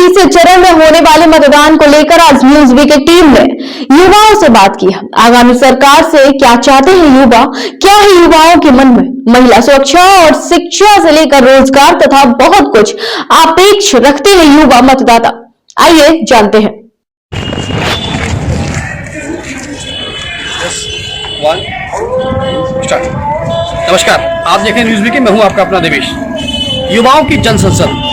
तीसरे चरण में होने वाले मतदान को लेकर आज न्यूज वीक की टीम ने युवाओं से बात की है। आगामी सरकार से क्या चाहते हैं युवा, क्या है युवाओं के मन में, महिला सुरक्षा और शिक्षा से लेकर रोजगार तथा बहुत कुछ अपेक्ष रखते हैं युवा मतदाता। आइए जानते हैं। नमस्कार, आप देखें न्यूज वीक, मैं हूं आपका अपना देवेश। युवाओं की जन संसद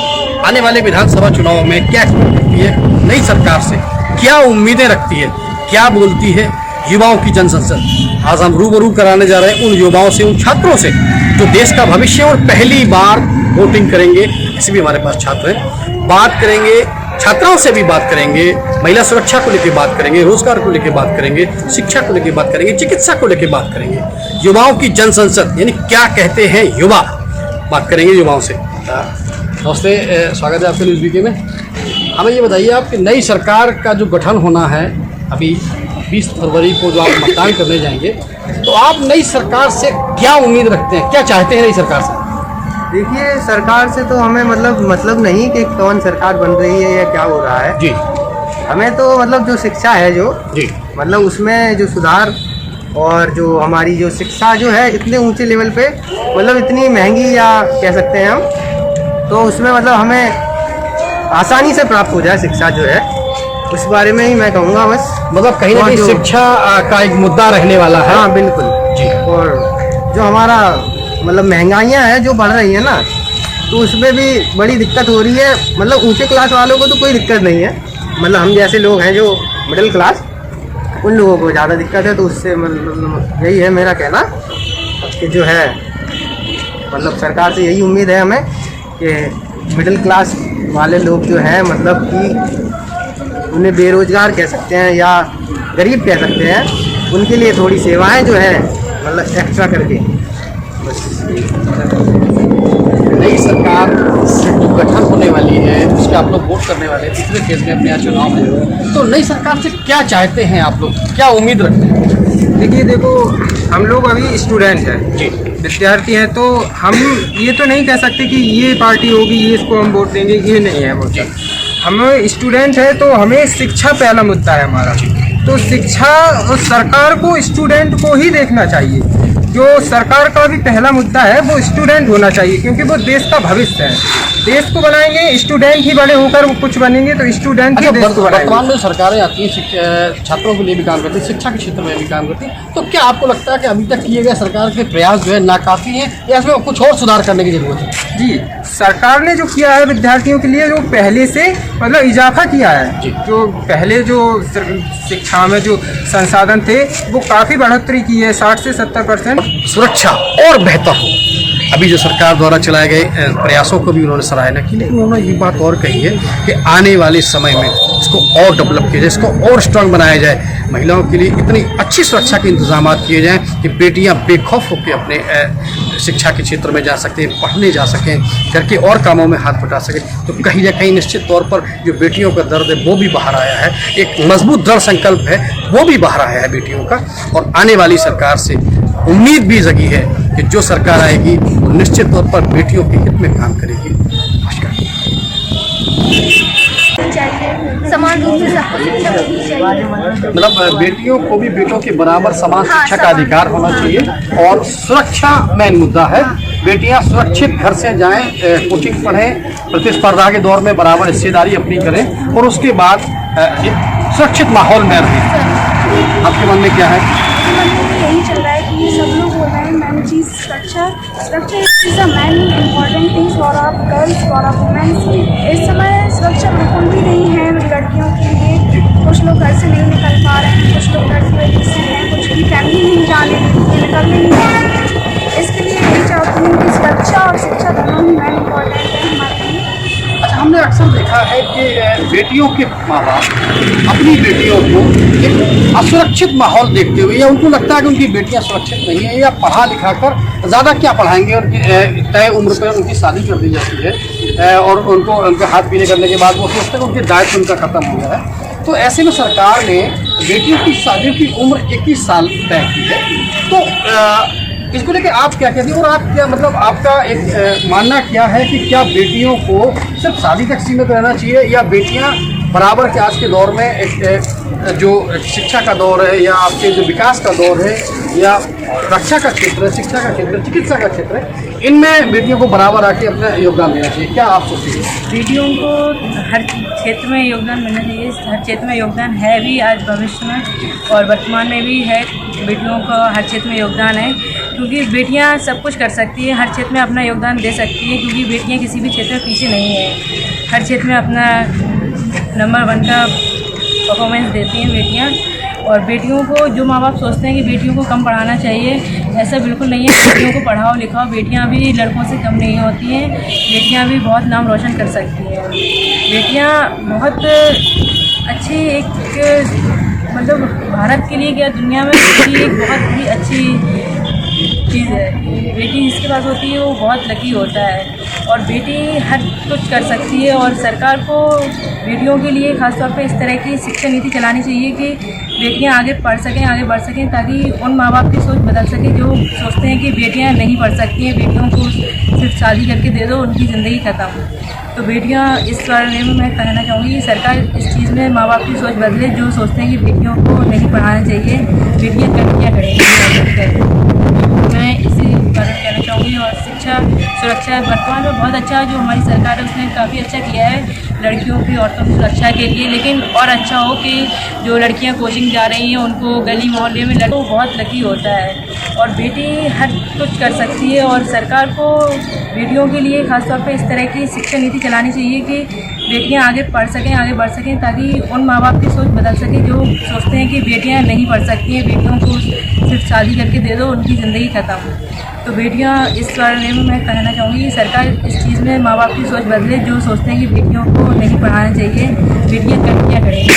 आने वाले विधानसभा चुनाव में क्या करती है, नई सरकार से क्या उम्मीदें रखती है, क्या बोलती है युवाओं की जन संसद। आज हम रूबरू कराने जा रहे हैं उन युवाओं से, उन छात्रों से जो देश का भविष्य और पहली बार वोटिंग करेंगे। ऐसे भी हमारे पास छात्र हैं, बात करेंगे, छात्राओं से भी बात करेंगे, महिला सुरक्षा को लेकर बात करेंगे, रोजगार को लेकर बात करेंगे, शिक्षा को लेकर बात करेंगे, चिकित्सा को लेकर बात करेंगे। युवाओं की जन संसद यानी क्या कहते हैं युवा, बात करेंगे युवाओं से। नमस्ते, स्वागत है आपके न्यूज़ वीके में। हमें ये बताइए, आपकी नई सरकार का जो गठन होना है अभी 20 फरवरी को जो आप मतदान करने जाएंगे, तो आप नई सरकार से क्या उम्मीद रखते हैं, क्या चाहते हैं नई सरकार से? देखिए, सरकार से तो हमें मतलब नहीं कि कौन सरकार बन रही है या क्या हो रहा है जी। हमें तो मतलब जो शिक्षा है जो जी, मतलब उसमें जो सुधार और जो हमारी जो शिक्षा जो है इतने ऊंचे लेवल पे, मतलब इतनी महंगी या कह सकते हैं हम, तो उसमें मतलब हमें आसानी से प्राप्त हो जाए शिक्षा जो है, उस बारे में ही मैं कहूँगा बस। मतलब कहीं ना कहीं शिक्षा का एक मुद्दा रहने वाला है। हाँ बिल्कुल जी। और जो हमारा मतलब महंगाइयाँ हैं जो बढ़ रही है ना, तो उसमें भी बड़ी दिक्कत हो रही है। मतलब ऊंचे क्लास वालों को तो कोई दिक्कत नहीं है, मतलब हम जैसे लोग हैं जो मिडिल क्लास, उन लोगों को ज़्यादा दिक्कत है। तो उससे मतलब यही है मेरा कहना कि जो है मतलब सरकार से यही उम्मीद है हमें कि मिडिल क्लास वाले लोग जो हैं, मतलब कि उन्हें बेरोजगार कह सकते हैं या गरीब कह सकते हैं, उनके लिए थोड़ी सेवाएं जो है मतलब एक्स्ट्रा करके बस। नई सरकार जो गठन होने वाली है, उसके आप लोग वोट करने वाले हैं, तीसरे फेज में अपने यहाँ चुनाव है, तो नई सरकार से क्या चाहते हैं आप लोग, क्या उम्मीद रखते हैं? देखिए, देखो हम लोग अभी स्टूडेंट हैं जी, विद्यार्थी हैं, तो हम ये तो नहीं कह सकते कि ये पार्टी होगी, ये इसको हम वोट देंगे, ये नहीं है वो। हम स्टूडेंट हैं तो हमें शिक्षा पहला मुद्दा है हमारा। तो शिक्षा और सरकार को स्टूडेंट को ही देखना चाहिए। जो सरकार का भी पहला मुद्दा है वो स्टूडेंट होना चाहिए, क्योंकि वो देश का भविष्य है। देश को बनाएंगे स्टूडेंट ही, बड़े होकर वो कुछ बनेंगे तो स्टूडेंट ही देश को बनाएंगे। वर्तमान में सरकारें आती हैं, छात्रों के लिए भी काम करती है, शिक्षा के क्षेत्र में भी काम करती है, तो क्या आपको लगता है कि अभी तक किए गए सरकार के प्रयास जो है नाकाफी हैं या इसमें कुछ और सुधार करने की जरूरत है? जी, सरकार ने जो किया है विद्यार्थियों के लिए, जो पहले से मतलब इजाफा किया है, जो पहले जो शिक्षा में जो संसाधन थे वो काफ़ी बढ़ोतरी की है, 60 से 70%। सुरक्षा और बेहतर हो, अभी जो सरकार द्वारा चलाए गए प्रयासों को भी उन्होंने सराहना की, लेकिन उन्होंने ये बात और कही है कि आने वाले समय में इसको और डेवलप किया जाए, इसको और स्ट्रांग बनाया जाए, महिलाओं के लिए इतनी अच्छी सुरक्षा के इंतजाम किए जाएं कि बेटियां बेखौफ होकर अपने शिक्षा के क्षेत्र में जा सकें, पढ़ने जा सकें, घर के और कामों में हाथ बटा सकें। तो कहीं ना कहीं निश्चित तौर पर जो बेटियों का दर्द है वो भी बाहर आया है, एक मजबूत दृढ़ संकल्प है वो भी बाहर आया है बेटियों का। और आने वाली सरकार से उम्मीद भी जगी है कि जो सरकार आएगी वो निश्चित तौर पर बेटियों के हित में काम करेगी। नमस्कार। समान रूप से शिक्षा चाहिए, मतलब बेटियों को भी बेटों के बराबर समान शिक्षा का अधिकार होना चाहिए, और सुरक्षा मेन मुद्दा है। बेटियां सुरक्षित घर से जाएं, कोचिंग पढ़ें, प्रतिस्पर्धा के दौर में बराबर हिस्सेदारी अपनी करें और उसके बाद एक सुरक्षित माहौल में रहें। आपके मन में क्या है? यही चल रहा है कि सब लोग बोल रहे हैं मैन चीज़ structure is a main important things for our girls, for our womens. इस समय सुरक्षा बिल्कुल भी नहीं है लड़कियों के लिए। कुछ लोग घर से नहीं निकल पा रहे हैं, कुछ लोग घर की वजह से हैं, कुछ की फैमिली नहीं जाने देती, निकल नहीं है। इसके लिए यही चाहती हूँ कि सुरक्षा और शिक्षा दोनों ही मैन इम्पॉर्टेंट है हमारे लिए। अच्छा, हमने अक्सर देखा है कि बेटियों के माँ बाप अपनी बेटियों को एक असुरक्षित माहौल देखते हुए, या उनको लगता है कि उनकी बेटियां सुरक्षित नहीं है, या पढ़ा लिखा कर ज़्यादा क्या पढ़ाएंगे, उनकी तय उम्र पर उनकी शादी कर दी जाती है और उनके हाथ पीले करने के बाद वो सोचते हैं कि उनके दायित्व उनका खत्म हो गया है। तो ऐसे में सरकार ने बेटियों की शादी की उम्र 21 साल तय की है। तो इसको लेके आप क्या कहती हैं और आप क्या मतलब आपका एक मानना क्या है कि क्या बेटियों को सिर्फ शादी तक सीमित रहना चाहिए या बेटियां बराबर के आज के दौर में एक जो शिक्षा का दौर है या आपके जो विकास का दौर है या रक्षा का क्षेत्र है, शिक्षा का क्षेत्र है, चिकित्सा का क्षेत्र है, इनमें बेटियों को बराबर आके अपना योगदान देना चाहिए, क्या आप सोचते हैं? बेटियों को हर क्षेत्र में योगदान मिलना चाहिए। हर क्षेत्र में योगदान है भी आज भविष्य में और वर्तमान में भी है। बेटियों का हर क्षेत्र में योगदान है क्योंकि बेटियां सब कुछ कर सकती हैं, हर क्षेत्र में अपना योगदान दे सकती हैं क्योंकि बेटियां किसी भी क्षेत्र में पीछे नहीं हैं। हर क्षेत्र में अपना नंबर 1 का परफॉर्मेंस देती हैं बेटियां। और बेटियों को जो माँ बाप सोचते हैं कि बेटियों को कम पढ़ाना चाहिए, ऐसा बिल्कुल नहीं है। बेटियों को पढ़ाओ लिखाओ, बेटियां भी लड़कों से कम नहीं होती हैं, बेटियां भी बहुत नाम रोशन कर सकती हैं। बेटियां बहुत अच्छी एक मतलब भारत के लिए क्या दुनिया में बेटी एक बहुत ही अच्छी चीज़ है। बेटी जिसके पास होती है वो बहुत लकी होता है और बेटी हर कुछ कर सकती है। और सरकार को बेटियों के लिए खासतौर पे इस तरह की शिक्षा नीति चलानी चाहिए कि बेटियां आगे पढ़ सकें, आगे बढ़ सकें, ताकि उन माँ बाप की सोच बदल सके जो सोचते हैं कि बेटियां नहीं पढ़ सकती हैं, बेटियों को सिर्फ शादी करके दे दो, उनकी ज़िंदगी ख़त्म। तो बेटियां इस बारे में मैं कहना चाहूँगी कि सरकार इस चीज़ में माँ बाप की सोच बदले, जो सोचते हैं कि बेटियों को नहीं पढ़ाना चाहिए, बेटियां क्या करेंगी। मैं इसी कारण कहना चाहूँगी। और शिक्षा सुरक्षा वर्तमान में बहुत अच्छा जो हमारी सरकार है उसने काफ़ी अच्छा किया है लड़कियों की औरतों की सुरक्षा के लिए, लेकिन और अच्छा हो कि जो लड़कियां कोचिंग जा रही हैं उनको गली मोहल्ले में लड़कों बहुत लकी होता है और बेटी हर कुछ कर सकती है। और सरकार को बेटियों के लिए खासतौर पे इस तरह की शिक्षा नीति चलानी चाहिए कि बेटियां आगे पढ़ सकें, आगे बढ़ सकें, ताकि उन माँ बाप की सोच बदल सके जो सोचते हैं कि बेटियां नहीं पढ़ सकती हैं, बेटियों को सिर्फ शादी करके दे दो, उनकी ज़िंदगी ख़त्म। तो बेटियां इस बारे में मैं कहना चाहूँगी कि सरकार इस चीज़ में माँ बाप की सोच बदले, जो सोचते हैं कि बेटियों को नहीं पढ़ाना चाहिए, बेटियां क्या करेंगी।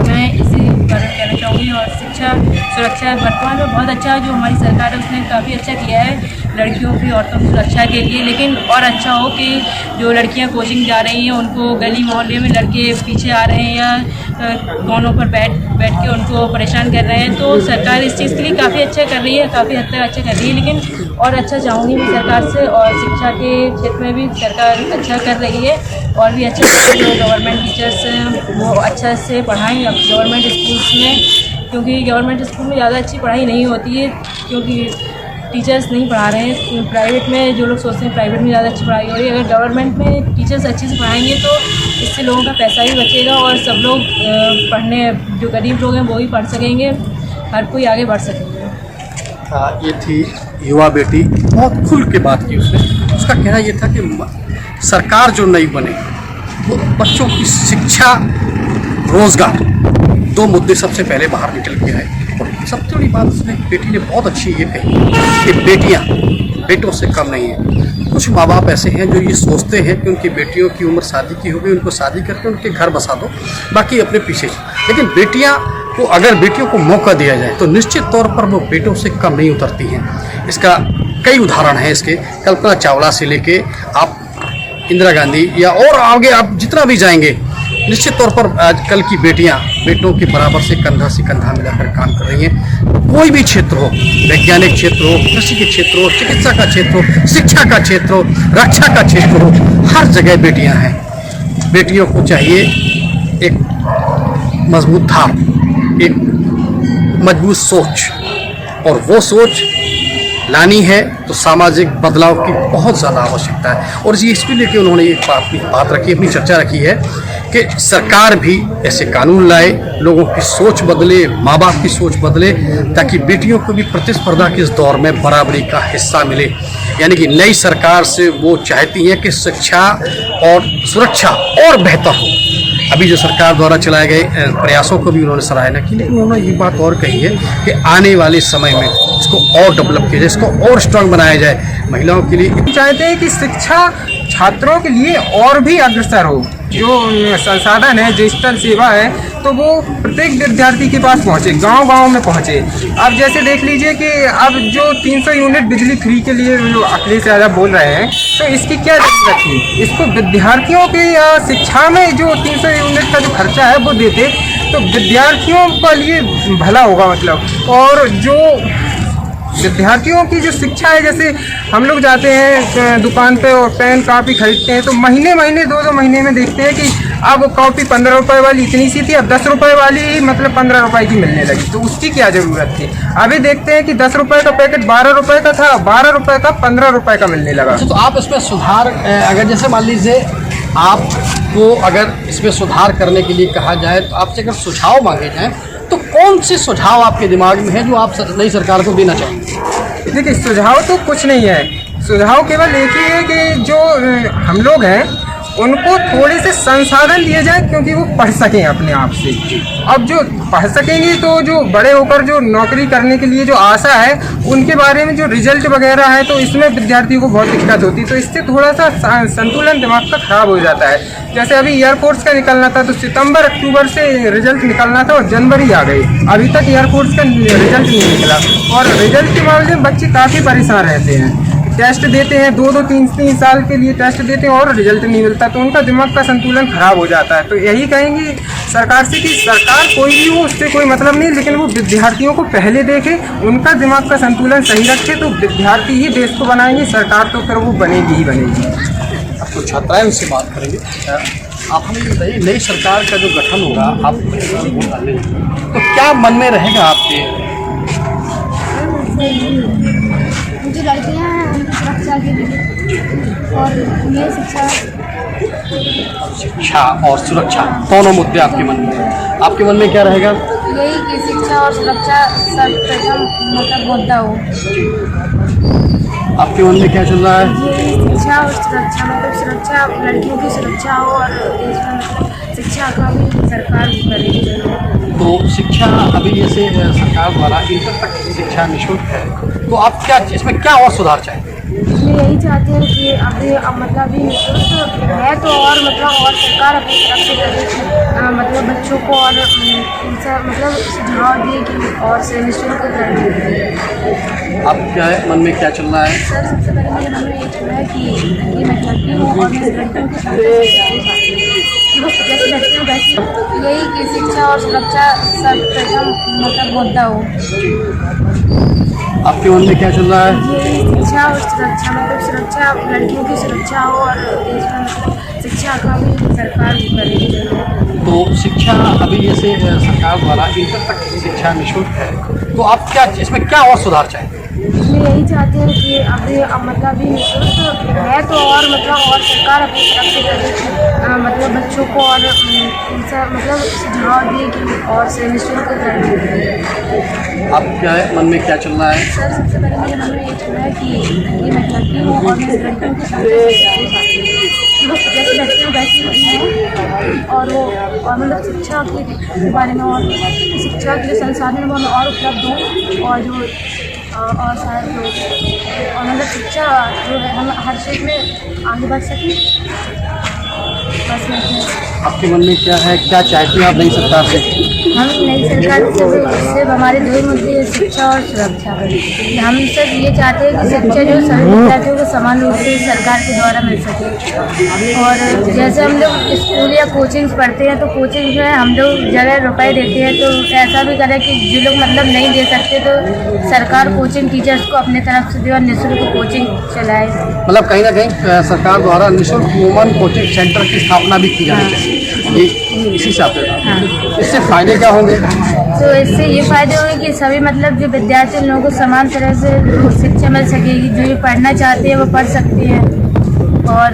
मैं इसी कारण कहना चाहूँगी। और शिक्षा सुरक्षा वर्तमान में बहुत अच्छा जो हमारी सरकार है उसने काफ़ी अच्छा किया है लड़कियों की औरतों की सुरक्षा के लिए, लेकिन और अच्छा हो कि जो लड़कियां कोचिंग जा रही हैं उनको गली मोहल्ले में लड़के पीछे आ रहे हैं या कोनों पर बैठ के उनको परेशान कर रहे हैं। तो सरकार इस चीज़ के लिए काफ़ी अच्छा कर रही है, काफ़ी हद तक अच्छा कर रही है, लेकिन और अच्छा चाहूँगी मैं सरकार से। और शिक्षा के क्षेत्र में भी सरकार अच्छा कर रही है और भी अच्छा जो गवर्नमेंट टीचर्स हैं वो अच्छा से पढ़ाएँ गवर्नमेंट स्कूल्स में, क्योंकि गवर्नमेंट स्कूल में ज़्यादा अच्छी पढ़ाई नहीं होती है क्योंकि टीचर्स नहीं पढ़ा रहे हैं। प्राइवेट में जो लोग सोचते हैं प्राइवेट में ज़्यादा अच्छी पढ़ाई हो रही है, अगर गवर्नमेंट में टीचर्स अच्छे से पढ़ाएंगे तो इससे लोगों का पैसा भी बचेगा और सब लोग पढ़ने जो गरीब लोग हैं वो भी पढ़ सकेंगे, हर कोई आगे बढ़ सकेंगे। ये थी युवा बेटी, बहुत खुल के बात की उसने। उसका कहना ये था कि सरकार जो नई बने वो बच्चों की शिक्षा, रोजगार, 2 मुद्दे सबसे पहले बाहर निकल के आए। और सबसे बड़ी बात उसने बेटी ने बहुत अच्छी ये कही कि बेटियां बेटों से कम नहीं हैं। कुछ माँ बाप ऐसे हैं जो ये सोचते हैं कि उनकी बेटियों की उम्र शादी की हो गई, उनको शादी करके उनके घर बसा दो, बाकी अपने पीछे। लेकिन बेटियां को अगर बेटियों को मौका दिया जाए तो निश्चित तौर पर वो बेटों से कम नहीं उतरती हैं। इसका कई उदाहरण हैं इसके, कल्पना चावला से लेके आप इंदिरा गांधी या और आगे आप जितना भी जाएंगे, निश्चित तौर पर आजकल की बेटियां बेटों के बराबर से कंधा मिलाकर काम कर रही हैं। कोई भी क्षेत्र हो, वैज्ञानिक क्षेत्र हो, कृषि के क्षेत्र हो, चिकित्सा का क्षेत्र हो, शिक्षा का क्षेत्र हो, रक्षा का क्षेत्र हो, हर जगह बेटियां हैं। बेटियों को चाहिए एक मजबूत धार, एक मजबूत सोच, और वो सोच लानी है तो सामाजिक बदलाव की बहुत ज़्यादा आवश्यकता है। और इसको लेके उन्होंने एक बात रखी, अपनी चर्चा रखी है कि सरकार भी ऐसे कानून लाए, लोगों की सोच बदले, माँ बाप की सोच बदले, ताकि बेटियों को भी प्रतिस्पर्धा के इस दौर में बराबरी का हिस्सा मिले। यानी कि नई सरकार से वो चाहती हैं कि शिक्षा और सुरक्षा और बेहतर हो। अभी जो सरकार द्वारा चलाए गए प्रयासों को भी उन्होंने सराहना की, लेकिन उन्होंने ये बात और कही है कि आने वाले समय में इसको और डेवलप किया जाए, इसको और स्ट्रांग बनाया जाए महिलाओं के लिए। चाहते हैं कि शिक्षा छात्रों के लिए और भी अग्रसर हो, जो संसाधन है, डिजिटल सेवा है, तो वो प्रत्येक विद्यार्थी के पास पहुँचे, गांव-गांव में पहुँचे। अब जैसे देख लीजिए कि अब जो 300 यूनिट बिजली फ्री के लिए जो अखिलेश यादव बोल रहे हैं, तो इसकी क्या जरूरत थी? इसको विद्यार्थियों की शिक्षा में जो 300 यूनिट का जो खर्चा है वो देते तो विद्यार्थियों के लिए भला होगा मतलब। और जो विद्यार्थियों की जो शिक्षा है, जैसे हम लोग जाते हैं दुकान पे और पेन कापी खरीदते हैं तो महीने महीने 2-2 महीने में देखते हैं कि अब कॉपी 15 रुपए वाली इतनी सी थी, अब 10 रुपए वाली मतलब 15 रुपए की मिलने लगी, तो उसकी क्या ज़रूरत थी। अभी देखते हैं कि 10 रुपए का पैकेट 12 रुपए का था, 12 रुपए का 15 रुपए का मिलने लगा। तो आप इसमें सुधार, अगर जैसे मान लीजिए आपको अगर इसमें सुधार करने के लिए कहा जाए तो आपसे अगर सुझाव मांगे जाएँ तो कौन से सुझाव आपके दिमाग में है जो आप नई सरकार को देना चाहेंगे? देखिए, सुझाव तो कुछ नहीं है, सुझाव केवल एक ही है कि जो हम लोग हैं उनको थोड़े से संसाधन दिए जाए, क्योंकि वो पढ़ सकें अपने आप से। अब जो पढ़ सकेंगे तो जो बड़े होकर जो नौकरी करने के लिए जो आशा है उनके बारे में जो रिजल्ट वगैरह है तो इसमें विद्यार्थियों को बहुत दिक्कत होती है, तो इससे थोड़ा सा संतुलन दिमाग का खराब हो जाता है। जैसे अभी एयरफोर्स का निकलना था तो सितंबर अक्टूबर से रिजल्ट निकलना था और जनवरी आ गई, अभी तक एयरफोर्स का रिजल्ट नहीं निकला और रिजल्ट के मामले में बच्चे काफ़ी परेशान रहते हैं। टेस्ट देते हैं 2-2, 3-3 साल के लिए टेस्ट देते हैं और रिजल्ट नहीं मिलता, तो उनका दिमाग का संतुलन खराब हो जाता है। तो यही कहेंगे सरकार से कि सरकार कोई भी हो उससे कोई मतलब नहीं, लेकिन वो विद्यार्थियों को पहले देखे, उनका दिमाग का संतुलन सही रखे तो विद्यार्थी ही देश को बनाएंगे, सरकार तो फिर वो बनेगी ही बनेगी। अब तो छात्राएं से बात करेंगे। आप हमें ये बताइए, नई सरकार का जो गठन होगा आप वोट डालेंगे तो क्या मन में रहेगा आपके? जो लड़कियाँ हैं उनकी सुरक्षा के लिए और ये शिक्षा और सुरक्षा दोनों मुद्दे आपके मन में हैं। आपके मन में क्या रहेगा? यही कि शिक्षा और सुरक्षा सर्वप्रथम मतलब मुद्दा हो। आपके मन में क्या चल रहा है? यही शिक्षा और सुरक्षा, मतलब सुरक्षा, लड़कियों की सुरक्षा हो और देश में मतलब शिक्षा का भी सरकार करेगी। तो शिक्षा अभी जैसे सरकार द्वारा इंटर तक शिक्षा निःशुल्क है, तो आप क्या इसमें क्या और सुधार चाहेंगे? इसमें यही चाहते हैं कि अभी मतलब अभी निःशुल्क है तो और मतलब और सरकार अपनी तरफ से करे, मतलब बच्चों को और मतलब सुझाव दिए कि और से निःशुल्क कर दें। आपके मन में क्या चल रहा है? सर, सबसे पहले मेरे मन में ये चल रहा है कि मैं लड़की हूँ और मैं लड़कियों की जैसे लड़कियों वैसी यही कि शिक्षा और सुरक्षा सर्वप्रथम मतलब मुद्दा हो। आपके मन में क्या चल रहा है? यही शिक्षा और सुरक्षा, मतलब सुरक्षा, लड़कियों की सुरक्षा हो और देश में मतलब शिक्षा का भी सरकार करेगी। तो शिक्षा अभी जैसे सरकार द्वारा इंटर तक शिक्षा निःशुल्क है, तो आप क्या इसमें क्या और सुधार चाहेंगे? इसमें यही चाहते हैं कि अभी मतलब अभी निःशुल्क है तो और मतलब और सरकार अपनी तरफ से करे, मतलब बच्चों को और मतलब सुझाव दिए कि और से निःशुल्क कर दें। आपके मन में क्या चल रहा है? सर, सबसे पहले मेरे मन में ये चल रहा है कि मैं लड़की हूँ और मैं लड़कियों की जैसे लड़कियों वैसी हैं और वो और मतलब शिक्षा के बारे में और शिक्षा के जो संसाधन है वो और उपलब्ध हो और जो और शायद और मतलब शिक्षा जो है हम हर क्षेत्र में आगे बढ़ सकें। बस मैं आपके मन में क्या है, क्या चाहती हैं आप नई सरकार से? हम नई सरकार से सिर्फ हमारे दो ही मुद्दे हैं, शिक्षा और सुरक्षा। हम सिर्फ ये चाहते हैं कि शिक्षा जो सभी विद्यार्थियों को समान रूप से सरकार के द्वारा मिल सके और जैसे हम लोग स्कूल या कोचिंग्स पढ़ते हैं तो कोचिंग जो है हम लोग जगह रुपए देते हैं तो ऐसा भी करें कि जो लोग मतलब नहीं दे सकते तो सरकार कोचिंग टीचर्स को अपने तरफ से दे और निःशुल्क कोचिंग चलाए। मतलब कहीं ना कहीं सरकार द्वारा निःशुल्क वुमन कोचिंग सेंटर की स्थापना भी की जानी चाहिए, इसी से आप इससे फायदे क्या होंगे? तो इससे ये फायदे होंगे कि सभी मतलब जो विद्यार्थी लोगों को समान तरह से शिक्षा मिल सकेगी, जो भी पढ़ना चाहते हैं वो पढ़ सकते हैं और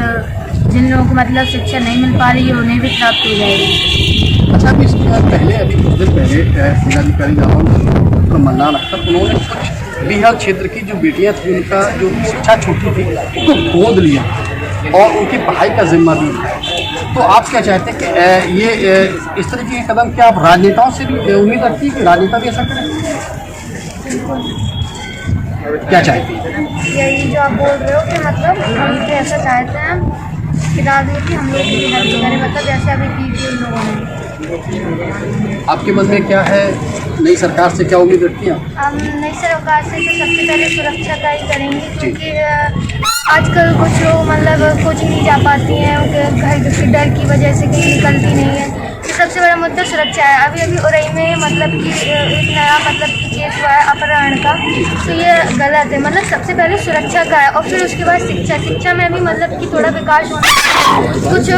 जिन लोगों को मतलब शिक्षा नहीं मिल पा रही है उन्हें भी प्राप्त हो जाएगी। अच्छा, अभी इसके पहले अभी कुछ दिन पहले जिलाधिकारी डॉक्टर मन्नान अख्तर उन्होंने कुछ बिहार क्षेत्र की जो बेटियां थी उनका जो शिक्षा छूटी थी उनको गोद लिया और उनकी पढ़ाई का जिम्मा भी उठाया। तो आप क्या चाहते हैं कि ये इस तरह के कदम क्या आप राजनेताओं से भी उम्मीद रखती है कि राजनेता भी ऐसा करें? क्या चाहती हैं? यही जो आप बोल रहे हो कि मतलब हम तो ऐसा चाहते हैं कि राजनीति हम लोग की हेल्प करें, मतलब जैसे अभी की उन लोगों ने। आपके मन में क्या है, नई सरकार से क्या उम्मीद रखती हैं? हम नई सरकार से तो सबसे पहले सुरक्षा का ही करेंगे क्योंकि आजकल कुछ लोग मतलब कोचिंग नहीं जा पाती हैं, उनके घर के डर की वजह से कहीं निकलती नहीं है, तो सबसे बड़ा मुद्दा सुरक्षा है। अभी अभी उरई में मतलब कि एक नया मतलब कि केस हुआ है अपहरण का, तो ये गलत है। मतलब सबसे पहले सुरक्षा का है और फिर उसके बाद शिक्षा में भी मतलब कि थोड़ा विकास होना। कुछ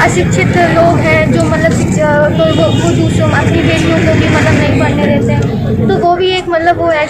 अशिक्षित लोग हैं जो मतलब शिक्षा तो वो दूसरों अपनी बेटियों को भी मतलब नहीं पढ़ने देते हैं, तो वो भी एक मतलब वो है